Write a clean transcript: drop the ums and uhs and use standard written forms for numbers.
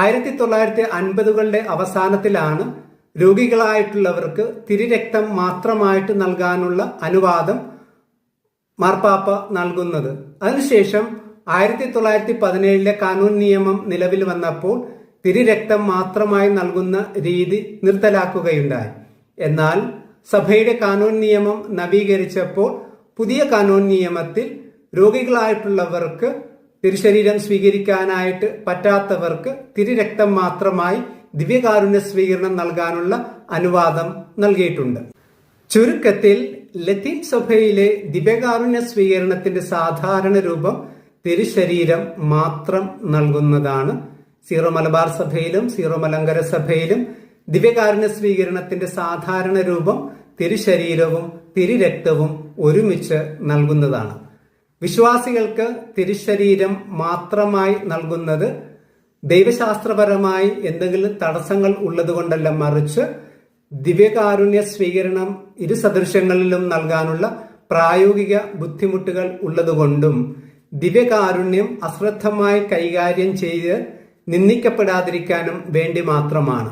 1950കളുടെ അവസാനത്തിലാണ് രോഗികളായിട്ടുള്ളവർക്ക് തിരുരക്തം മാത്രമായിട്ട് നൽകാനുള്ള അനുവാദം മാർപ്പാപ്പ നൽകുന്നത്. അതിനുശേഷം 1917 കാനൂൻ നിയമം നിലവിൽ വന്നപ്പോൾ തിരുരക്തം മാത്രമായി നൽകുന്ന രീതി നിർത്തലാക്കുകയുണ്ടായി. എന്നാൽ സഭയുടെ കാനൂൻ നിയമം നവീകരിച്ചപ്പോൾ പുതിയ കാനൂൻ നിയമത്തിൽ രോഗികളായിട്ടുള്ളവർക്ക് തിരുശരീരം സ്വീകരിക്കാനായിട്ട് പറ്റാത്തവർക്ക് തിരുരക്തം മാത്രമായി ദിവ്യകാരുണ്യ സ്വീകരണം നൽകാനുള്ള അനുവാദം നൽകിയിട്ടുണ്ട്. ചുരുക്കത്തിൽ ലത്തീൻ സഭയിലെ ദിവ്യകാരുണ്യ സ്വീകരണത്തിന്റെ സാധാരണ രൂപം തിരുശരീരം മാത്രം നൽകുന്നതാണ്. സീറോ മലബാർ സഭയിലും സീറോ മലങ്കര സഭയിലും ദിവ്യകാരുണ്യ സ്വീകരണത്തിന്റെ സാധാരണ രൂപം തിരുശരീരവും തിരുരക്തവും ഒരുമിച്ച് നൽകുന്നതാണ്. വിശ്വാസികൾക്ക് തിരുശരീരം മാത്രമായി നൽകുന്നത് ദൈവശാസ്ത്രപരമായി എന്തെങ്കിലും തടസ്സങ്ങൾ ഉള്ളതുകൊണ്ടല്ല, മറിച്ച് ദിവ്യകാരുണ്യ സ്വീകരണം ഇരു സദൃശങ്ങളിലും നൽകാനുള്ള പ്രായോഗിക ബുദ്ധിമുട്ടുകൾ ഉള്ളതുകൊണ്ടും ദിവ്യകാരുണ്യം അശ്രദ്ധമായി കൈകാര്യം ചെയ്ത് നിന്ദിക്കപ്പെടാതിരിക്കാനും വേണ്ടി മാത്രമാണ്.